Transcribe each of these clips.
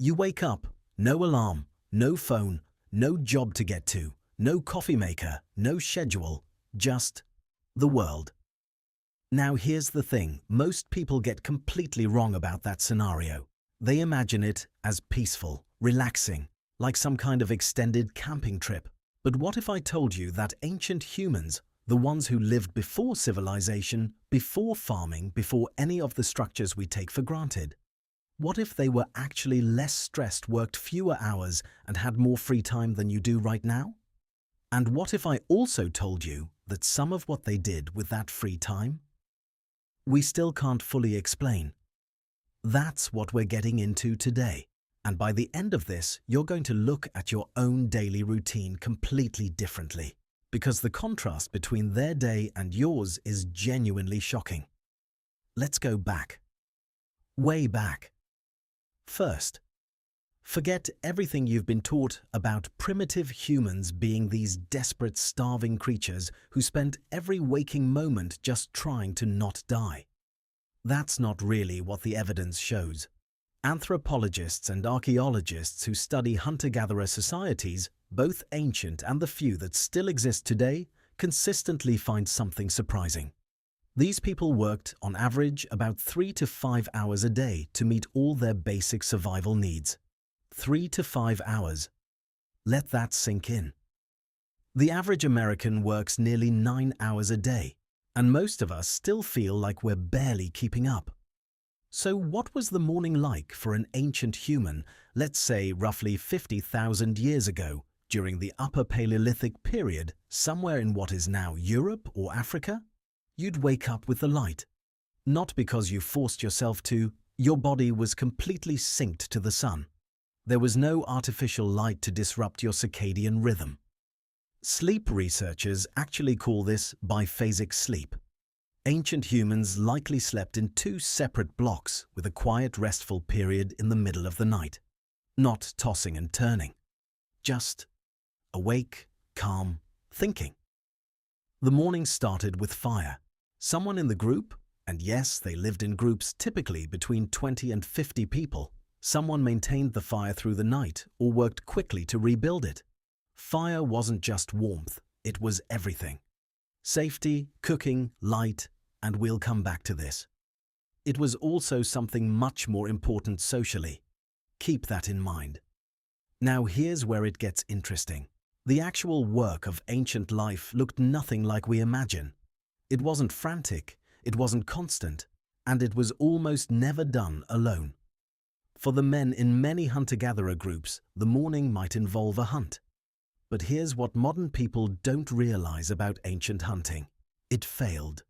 You wake up, no alarm, no phone, no job to get to, no coffee maker, no schedule, just the world. Now here's the thing, most people get completely wrong about that scenario. They imagine it as peaceful, relaxing, like some kind of extended camping trip. But what if I told you that ancient humans, the ones who lived before civilization, before farming, before any of the structures we take for granted, what if they were actually less stressed, worked fewer hours, and had more free time than you do right now? And what if I also told you that some of what they did with that free time, we still can't fully explain? That's what we're getting into today. And by the end of this, you're going to look at your own daily routine completely differently, because the contrast between their day and yours is genuinely shocking. Let's go back. Way back. First, forget everything you've been taught about primitive humans being these desperate, starving creatures who spent every waking moment just trying to not die. That's not really what the evidence shows. Anthropologists and archaeologists who study hunter-gatherer societies, both ancient and the few that still exist today, consistently find something surprising. These people worked, on average, about 3 to 5 hours a day to meet all their basic survival needs. 3 to 5 hours. Let that sink in. The average American works nearly 9 hours a day, and most of us still feel like we're barely keeping up. So what was the morning like for an ancient human, let's say roughly 50,000 years ago, during the Upper Paleolithic period, somewhere in what is now Europe or Africa? You'd wake up with the light. Not because you forced yourself to, your body was completely synced to the sun. There was no artificial light to disrupt your circadian rhythm. Sleep researchers actually call this biphasic sleep. Ancient humans likely slept in 2 separate blocks with a quiet, restful period in the middle of the night. Not tossing and turning. Just awake, calm, thinking. The morning started with fire. Someone in the group, and yes, they lived in groups typically between 20 and 50 people, someone maintained the fire through the night or worked quickly to rebuild it. Fire wasn't just warmth, it was everything. Safety, cooking, light, and we'll come back to this. It was also something much more important socially. Keep that in mind. Now here's where it gets interesting. The actual work of ancient life looked nothing like we imagine. It wasn't frantic, it wasn't constant, and it was almost never done alone. For the men in many hunter-gatherer groups, the morning might involve a hunt. But here's what modern people don't realize about ancient hunting. It failed.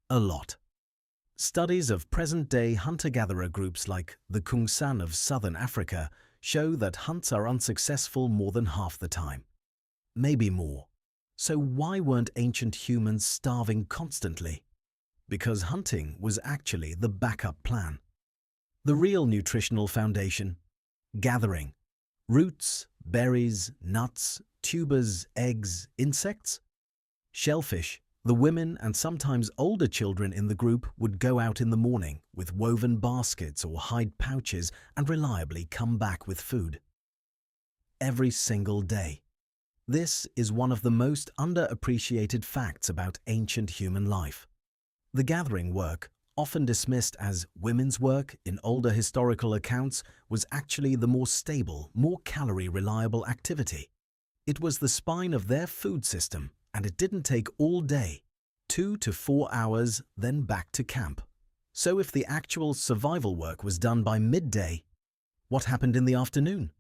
A lot. Studies of present-day hunter-gatherer groups like the Kungsan of southern Africa show that hunts are unsuccessful more than half the time. Maybe more. So why weren't ancient humans starving constantly? Because hunting was actually the backup plan. The real nutritional foundation. Gathering. Roots, berries, nuts, tubers, eggs, insects. Shellfish. The women and sometimes older children in the group would go out in the morning with woven baskets or hide pouches and reliably come back with food. Every single day. This is one of the most underappreciated facts about ancient human life. The gathering work, often dismissed as women's work in older historical accounts, was actually the more stable, more calorie-reliable activity. It was the spine of their food system, and it didn't take all day, 2 to 4 hours, then back to camp. So if the actual survival work was done by midday, what happened in the afternoon?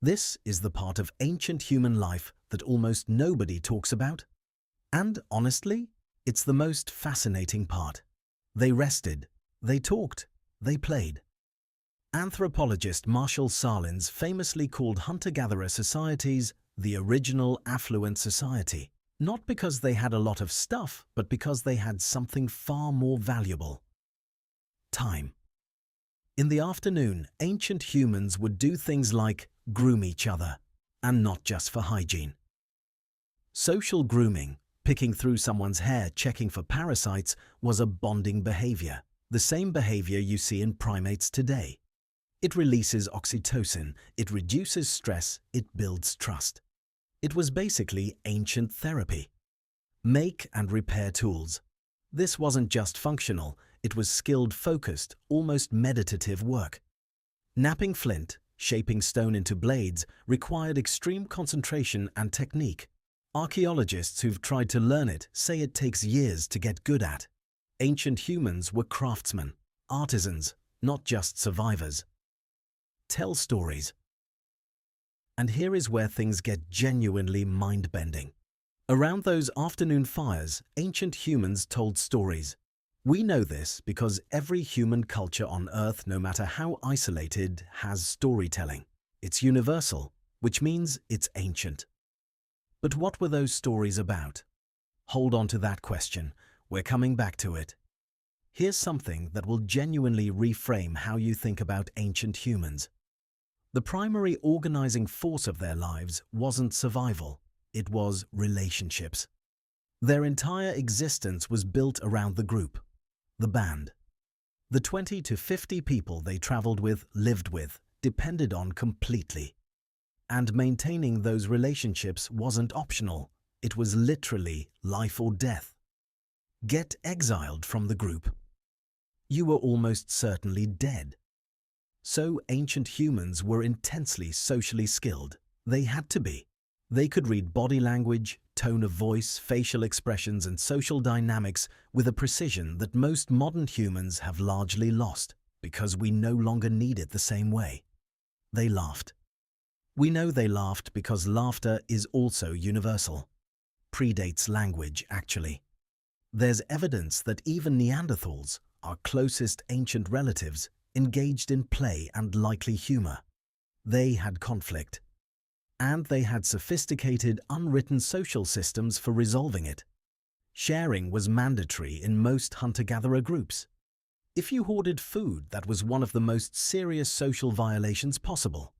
This is the part of ancient human life that almost nobody talks about. And honestly, it's the most fascinating part. They rested, they talked, they played. Anthropologist Marshall Salins famously called hunter-gatherer societies the original affluent society, not because they had a lot of stuff, but because they had something far more valuable. Time. In the afternoon, ancient humans would do things like groom each other, and not just for hygiene. Social grooming, picking through someone's hair, checking for parasites, was a bonding behavior, the same behavior you see in primates today. It releases oxytocin, it reduces stress, it builds trust. It was basically ancient therapy. Make and repair tools. This wasn't just functional, it was skilled, focused, almost meditative work. Knapping flint, shaping stone into blades, required extreme concentration and technique. Archaeologists who've tried to learn it say it takes years to get good at. Ancient humans were craftsmen, artisans, not just survivors. Tell stories. And here is where things get genuinely mind-bending. Around those afternoon fires, ancient humans told stories. We know this because every human culture on Earth, no matter how isolated, has storytelling. It's universal, which means it's ancient. But what were those stories about? Hold on to that question. We're coming back to it. Here's something that will genuinely reframe how you think about ancient humans. The primary organizing force of their lives wasn't survival, it was relationships. Their entire existence was built around the group, the band. The 20 to 50 people they traveled with, lived with, depended on completely. And maintaining those relationships wasn't optional, it was literally life or death. Get exiled from the group. You were almost certainly dead. So ancient humans were intensely socially skilled. They had to be. They could read body language, tone of voice, facial expressions, and social dynamics with a precision that most modern humans have largely lost because we no longer need it the same way. They laughed. We know they laughed because laughter is also universal. Predates language, actually. There's evidence that even Neanderthals, our closest ancient relatives, engaged in play and likely humor. They had conflict. And they had sophisticated, unwritten social systems for resolving it. Sharing was mandatory in most hunter-gatherer groups. If you hoarded food, that was one of the most serious social violations possible.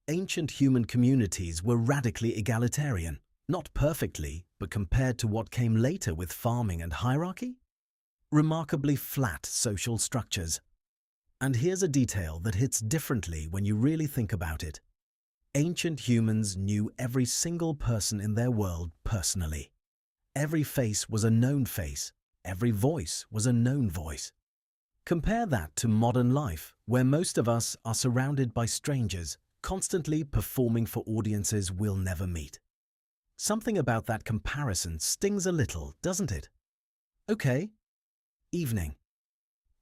Ancient human communities were radically egalitarian, not perfectly, but compared to what came later with farming and hierarchy, remarkably flat social structures. And here's a detail that hits differently when you really think about it. Ancient humans knew every single person in their world personally. Every face was a known face. Every voice was a known voice. Compare that to modern life, where most of us are surrounded by strangers, constantly performing for audiences we'll never meet. Something about that comparison stings a little, doesn't it? Okay. Evening.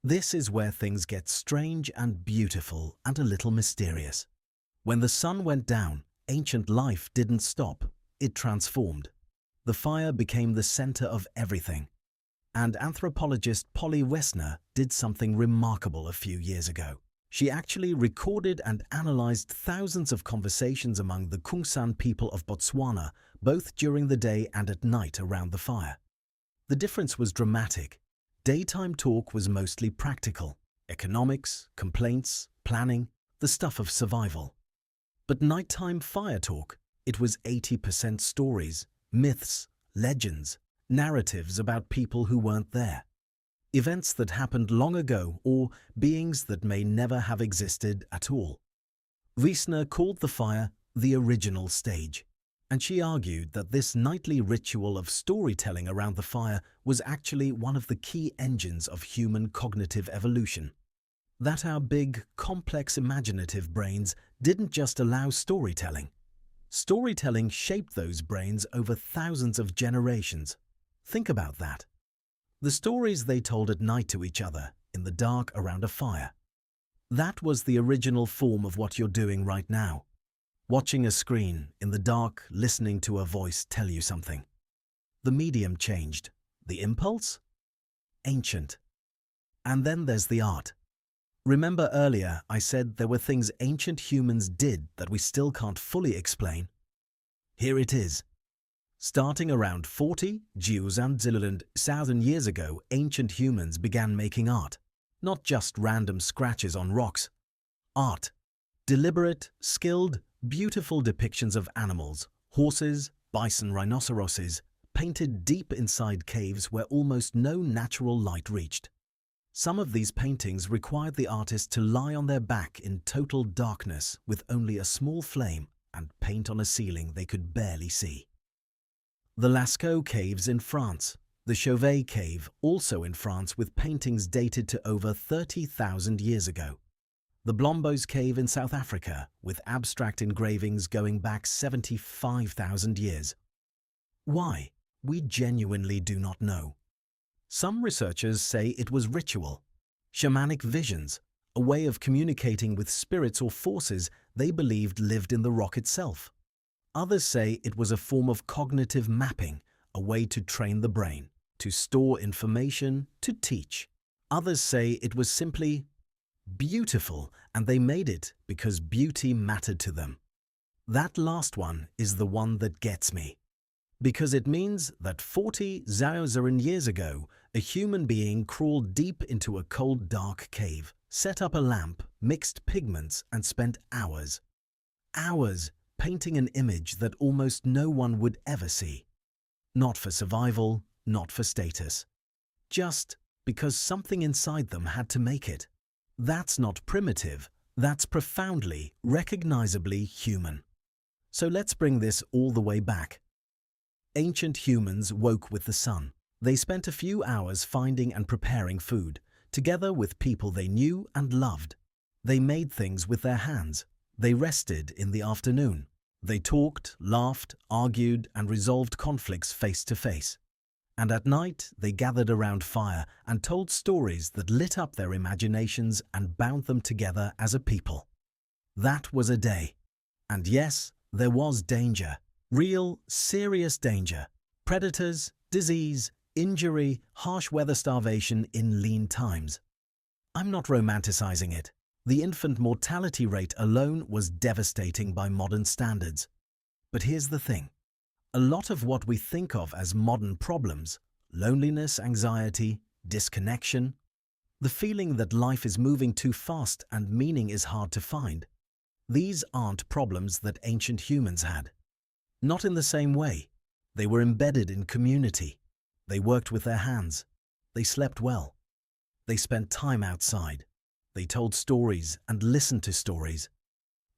This is where things get strange and beautiful and a little mysterious. When the sun went down, ancient life didn't stop, it transformed. The fire became the center of everything. And anthropologist Polly Wessner did something remarkable a few years ago. She actually recorded and analyzed thousands of conversations among the Kungsan people of Botswana, both during the day and at night around the fire. The difference was dramatic. Daytime talk was mostly practical, economics, complaints, planning, the stuff of survival. But nighttime fire talk, it was 80% stories, myths, legends, narratives about people who weren't there. Events that happened long ago or beings that may never have existed at all. Wiesner called the fire the original stage, and she argued that this nightly ritual of storytelling around the fire was actually one of the key engines of human cognitive evolution. That our big, complex, imaginative brains didn't just allow storytelling. Storytelling shaped those brains over thousands of generations. Think about that. The stories they told at night to each other, in the dark around a fire. That was the original form of what you're doing right now. Watching a screen, in the dark, listening to a voice tell you something. The medium changed. The impulse? Ancient. And then there's the art. Remember earlier I said there were things ancient humans did that we still can't fully explain? Here it is. Starting around 40,000 years ago, ancient humans began making art. Not just random scratches on rocks. Art. Deliberate, skilled, beautiful depictions of animals, horses, bison, rhinoceroses, painted deep inside caves where almost no natural light reached. Some of these paintings required the artist to lie on their back in total darkness with only a small flame and paint on a ceiling they could barely see. The Lascaux Caves in France, the Chauvet Cave, also in France, with paintings dated to over 30,000 years ago. The Blombos Cave in South Africa, with abstract engravings going back 75,000 years. Why? We genuinely do not know. Some researchers say it was ritual, shamanic visions, a way of communicating with spirits or forces they believed lived in the rock itself. Others say it was a form of cognitive mapping, a way to train the brain, to store information, to teach. Others say it was simply beautiful and they made it because beauty mattered to them. That last one is the one that gets me. Because it means that 40,000 years ago, a human being crawled deep into a cold, dark cave, set up a lamp, mixed pigments, and spent hours painting an image that almost no one would ever see. Not for survival, not for status. Just because something inside them had to make it. That's not primitive, that's profoundly, recognizably human. So let's bring this all the way back. Ancient humans woke with the sun. They spent a few hours finding and preparing food, together with people they knew and loved. They made things with their hands. They rested in the afternoon. They talked, laughed, argued, and resolved conflicts face to face. And at night, they gathered around fire and told stories that lit up their imaginations and bound them together as a people. That was a day. And yes, there was danger. Real, serious danger. Predators, disease, injury, harsh weather, starvation in lean times. I'm not romanticizing it. The infant mortality rate alone was devastating by modern standards. But here's the thing. A lot of what we think of as modern problems, loneliness, anxiety, disconnection, the feeling that life is moving too fast and meaning is hard to find, these aren't problems that ancient humans had. Not in the same way. They were embedded in community. They worked with their hands. They slept well. They spent time outside. They told stories and listened to stories.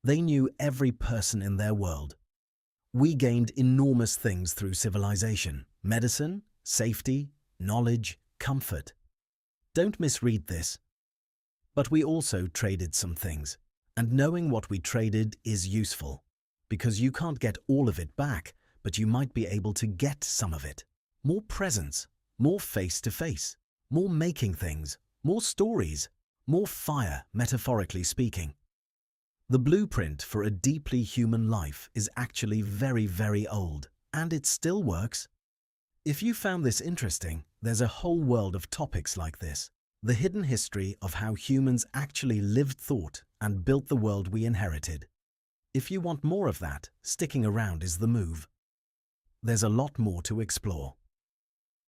They knew every person in their world. We gained enormous things through civilization: medicine, safety, knowledge, comfort. Don't misread this. But we also traded some things. And knowing what we traded is useful. Because you can't get all of it back, but you might be able to get some of it. More presence, more face-to-face, more making things, more stories, more fire, metaphorically speaking. The blueprint for a deeply human life is actually very, very old, and it still works. If you found this interesting, there's a whole world of topics like this. The hidden history of how humans actually lived, thought, and built the world we inherited. If you want more of that, sticking around is the move. There's a lot more to explore.